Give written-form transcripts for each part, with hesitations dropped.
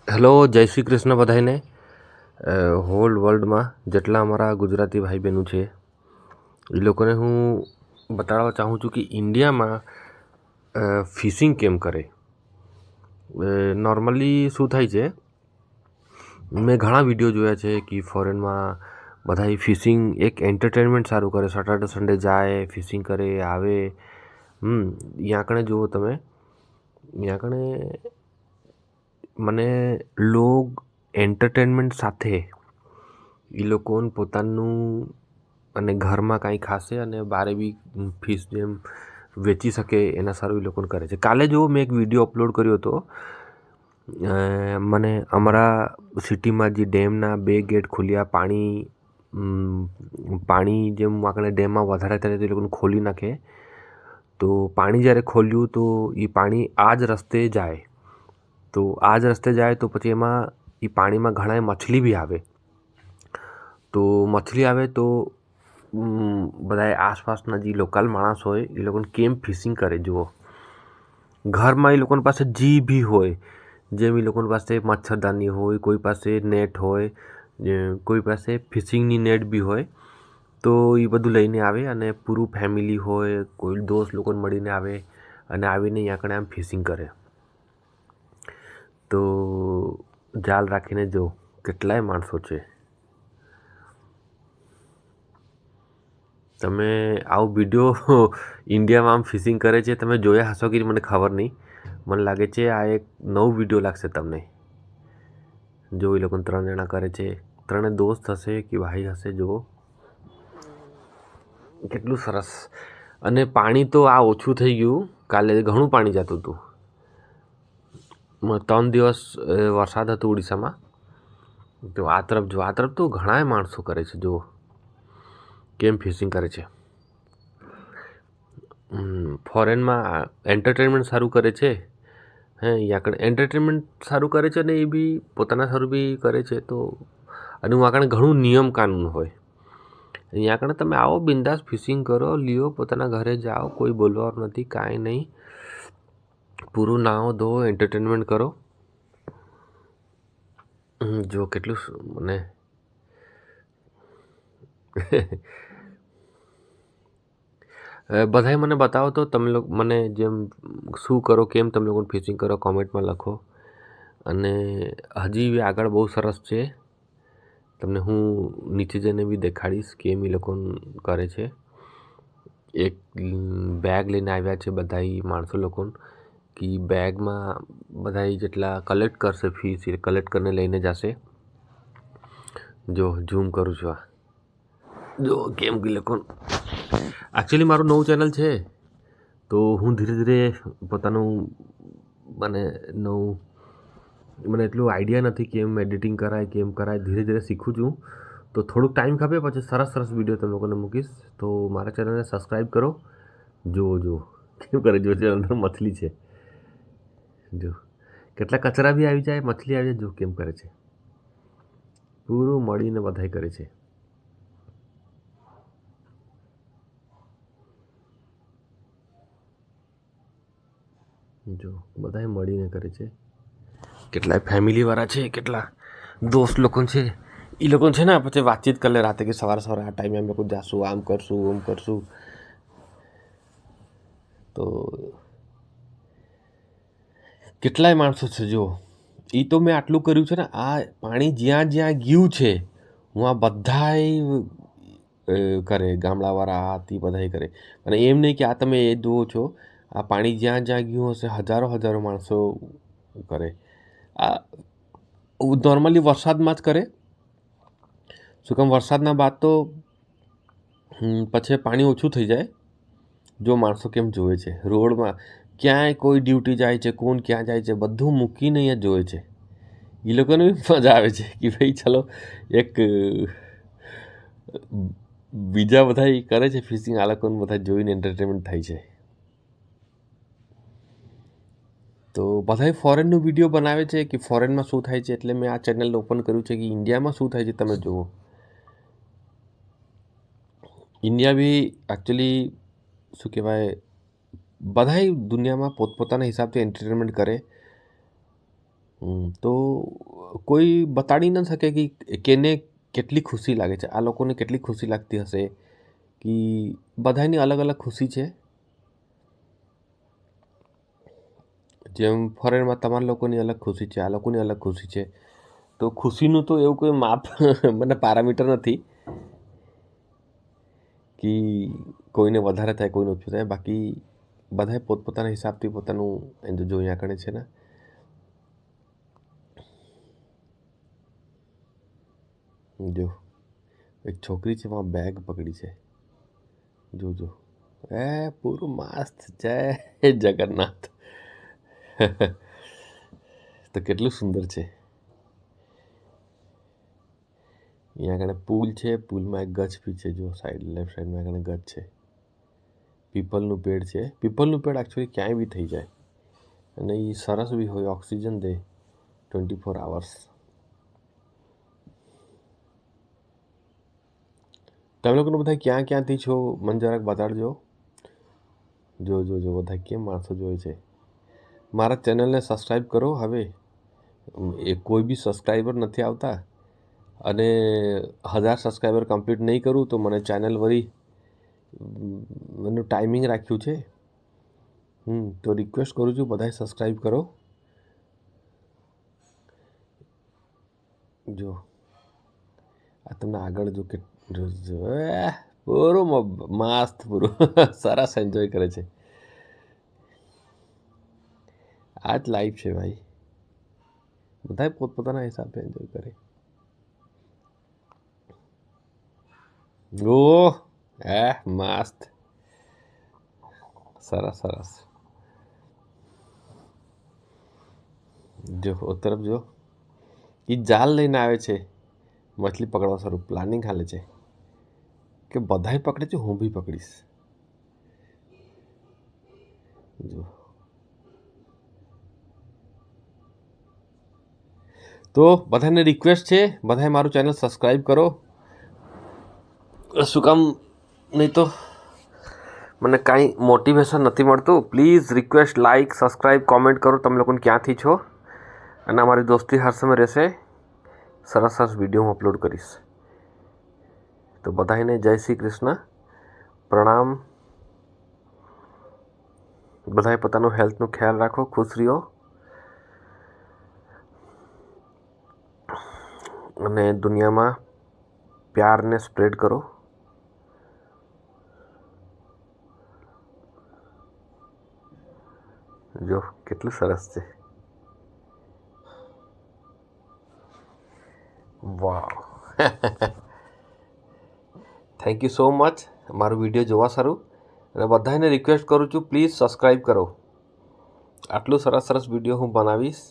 Hello, જય શ્રી કૃષ્ણ બધાને. Hall વર્લ્ડમાં જેટલા અમારા ગુજરાતી ભાઈ બહેનો છે એ લોકોને હું બતાડવા ચાહું છું કે ઇન્ડિયામાં ફિશિંગ કેમ કરે. નોર્મલી શું થાય છે, મેં ઘણા વિડીયો જોયા છે કે ફોરેનમાં બધા ફિશિંગ એક એન્ટરટેનમેન્ટ સારું કરે. સેટરડે સન્ડે જાય, ફિશિંગ કરે, આવે. ત્યાં કણે જુઓ તમે, ત્યાં કણે મને લોગ એન્ટરટેનમેન્ટ સાથે એ લોકોને પોતાનું અને ઘરમાં કાંઈ ખાશે અને બારે બી ફિશ જેમ વેચી શકે એના સારું એ લોકોને કરે છે. કાલે જો મેં એક વિડીયો અપલોડ કર્યો હતો, મને અમારા સિટીમાં જે ડેમના 2 ગેટ ખુલ્યા, પાણી જેમ આપણે ડેમમાં વધારે થાય તો એ લોકોને ખોલી નાખે. તો પાણી જ્યારે ખોલ્યું તો એ પાણી આ જ રસ્તે જાય. તો આ જ રસ્તે જાય તો પછી એમાં એ પાણીમાં ઘણા મછલી બી આવે. તો મછલી આવે તો બધા આસપાસના જે લોકલ માણસ હોય એ લોકોને કેમ ફિશિંગ કરે જુઓ. ઘરમાં એ લોકોની પાસે જી બી હોય, જેમ એ લોકોની પાસે મચ્છરદાની હોય, કોઈ પાસે નેટ હોય, કોઈ પાસે ફિશિંગની નેટ બી હોય. તો એ બધું લઈને આવે અને પૂરું ફેમિલી હોય, કોઈ દોસ્ત લોકોને મળીને આવે અને આવીને અહીંયા કણે આમ ફિશિંગ કરે. તો જાળ રાખીને જો કેટલાય માણસો છે. તમે આવો વિડીયો ઇન્ડિયામાં આમ ફિશિંગ કરે છે તમે જોયા હશો કે મને ખબર નહીં. મને લાગે છે આ એક નવો વિડીયો લાગશે તમને. જો એ લોકોને 3 જણા કરે છે, 3 દોસ્ત હશે કે ભાઈ હશે. જુઓ કેટલું સરસ. અને પાણી તો આ ઓછું થઈ ગયું. કાલે ઘણું પાણી જતું હતું. 3 દિવસ વરસાદ હતો ઓડિશામાં. તો આ તરફ જો, આ તરફ તો ઘણાય માણસો કરે છે. જુઓ કેમ ફિશિંગ કરે છે. ફોરેનમાં એન્ટરટેનમેન્ટ સારું કરે છે. આગળ એન્ટરટેનમેન્ટ સારું કરે છે અને એ બી પોતાના સારું બી કરે છે. તો અને આગળ ઘણું નિયમ કાનૂન હોય. અહીંયા આગળ તમે આવો, બિંદાસ ફિશિંગ કરો, લ્યો, પોતાના ઘરે જાઓ, કોઈ બોલવાનું નથી, કાંઈ નહીં. પૂરું નાહો ધો, એન્ટરટેનમેન્ટ કરો. જો કેટલું મને બધાય મને બતાવો તો તમે લોકો મને જેમ શું કરો, કેમ તમે લોકો ફિશિંગ કરો, કોમેન્ટમાં લખો. અને હજી આગળ બહુ સરસ છે. તમને હું નીચે જઈને બી દેખાડીશ કેમ એ લોકો કરે છે. એક બેગ લઈને આવ્યા છે બધા માણસો લોકો કે બેગમાં બધા જેટલા કલેક્ટ કરશે ફીસ એ કલેક્ટ કરીને લઈને જશે. જો ઝૂમ કરું છું, આ જો કેમ કે લોકો એકચ્યુઅલી મારું નવું ચેનલ છે. તો હું ધીરે ધીરે પોતાનું મને એટલું આઈડિયા નથી કેમ એડિટિંગ કરાય, કેમ કરાય. ધીરે ધીરે શીખું છું. તો થોડુંક ટાઈમ ખપે, પછી સરસ સરસ વિડીયો તમે લોકોને મૂકીશ. તો મારા ચેનલને સબસ્ક્રાઈબ કરો. જુઓ કેમ કરે. જો અંદર મછલી છે, જો કેટલા કચરા બી આવી જાય, મછલી આવી જાય. જો કેમ કરે છે. પૂરું મળીને બધાય કરે છે. જો બધાય મળીને કરે છે. કેટલાય ફેમિલીવાળા છે, કેટલા દોસ્ત લોકો છે. એ લોકો છે ને પછી વાતચીત કરે રાતે કે સવારે સવારે આ ટાઈમે અમે લોકો જાશું, આમ કરશું, આમ કરશું. તો કેટલાય માણસો છે. જો એ તો મેં આટલું કર્યું છે ને, આ પાણી જ્યાં જ્યાં ગયું છે હું આ બધાય કરે, ગામડાવાળા આ તે બધાય કરે. અને એમ નહીં કે આ તમે એ જુઓ છો, આ પાણી જ્યાં જ્યાં ગયું હશે હજારો હજારો માણસો કરે. આ નોર્મલી વરસાદમાં જ કરે. શું કામ? વરસાદના બાદ તો પછી પાણી ઓછું થઈ જાય. જો માણસો કેમ જોવે છે રોડમાં, ક્યાંય કોઈ ડ્યુટી જાય છે, કોણ ક્યાં જાય છે, બધું મૂકીને અહીંયા જોવે છે. એ લોકોને બી મજા આવે છે કે ભાઈ ચલો એક બીજા બધા કરે છે ફિશિંગ, આ લોકોને બધા જોઈને એન્ટરટેનમેન્ટ થાય છે. તો બધાય ફોરેનનું વિડીયો બનાવે છે કે ફોરેનમાં શું થાય છે. એટલે મેં આ ચેનલ ઓપન કર્યું છે કે ઇન્ડિયામાં શું થાય છે તમે જુઓ. ઇન્ડિયા બી એકચ્યુઅલી શું કહેવાય, બધાય દુનિયામાં પોતપોતાના હિસાબથી એન્ટરટેનમેન્ટ કરે. તો કોઈ બતાડી ન શકે કે કેને કેટલી ખુશી લાગે છે, આ લોકોને કેટલી ખુશી લાગતી હશે કે બધાની અલગ અલગ ખુશી છે. જેમ ફોરેનમાં તમારા લોકોની અલગ ખુશી છે, આ લોકોની અલગ ખુશી છે. તો ખુશીનું તો એવું કોઈ માપ મને પેરામીટર નથી કે કોઈને વધારે થાય કોઈને ઓછું થાય. બાકી બધાએ પોતપોતાના હિસાબથી પોતાનું એન્જોય જોયા કરે છે ને. જો એક છોકરી છે એમાં બેગ પકડી છે, જોજો પૂરું મસ્ત. જય જગન્નાથ. તો કેટલું સુંદર છે. અહીંયા આગળ પુલ છે, પુલમાં એક ગચ બી છે. જો સાઈડ લેફ્ટ સાઈડમાં આગળ ગચ છે. પીપલનું પેડ છે. પીપલનું પેડ એકચ્યુઅલી ક્યાંય બી થઈ જાય અને એ સરસ બી હોય, ઓક્સિજન દે 24 hours. તમે લોકોને બધા ક્યાં ક્યાંથી છો મને જરાક બતાડજો. જો બધા કેમ માણસો જોવે છે. મારા ચેનલને સબસ્ક્રાઈબ કરો. હવે એ કોઈ બી સબસ્ક્રાઈબર નથી આવતા અને 1000 સબસ્ક્રાઈબર કમ્પ્લીટ નહીં કરું તો મને ચેનલ વળી મને ટાઈમિંગ રાખ્યું છે. તો રિક્વેસ્ટ કરું છું બધાએ સબસ્ક્રાઈબ કરો. જો આ તમને આગળ જો કે પૂરું મસ્ત પૂરું સરસ એન્જોય કરે છે. આ જ લાઈફ છે ભાઈ. બધાએ પોતપોતાના હિસાબે એન્જોય કરે. ઓહ મસ્ત સરસ. જો ઓ તરફ જો એ જાલ લઈને આવે છે મછલી પકડવા સારું. પ્લાનિંગ હાલે છે કે બધાએ પકડે છે, હું બી પકડીશ. જો તો બધાને રિક્વેસ્ટ છે, બધાએ મારું ચેનલ સબસ્ક્રાઈબ કરો. શું કામ નહીં તો મને કાંઈ મોટિવેશન નથી મળતું. Please request, like, subscribe, comment કરો તમે લોકોને ક્યાંથી છો. અને અમારી દોસ્તી હર સમય રહેશે. સરસ વિડીયો હું અપલોડ કરીશ. તો બધાને જય શ્રી કૃષ્ણ, પ્રણામ. બધાએ પોતાનું હેલ્થનું ખ્યાલ રાખો, ખુશ રહ્યો અને દુનિયામાં પ્યારને સ્પ્રેડ કરો. જો કેટલું સરસ છે. વાવ. થેન્ક યુ સો મચ મારું વિડીયો જોવા સારું. અને બધાને રિક્વેસ્ટ કરું છું પ્લીઝ સબસ્ક્રાઈબ કરો. આટલું સરસ વિડીયો હું બનાવીશ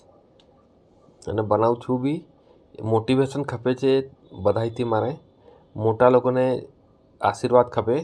અને બનાવું છું બી. મોટિવેશન ખપે છે બધાથી. મારે મોટા લોકોને આશીર્વાદ ખપે.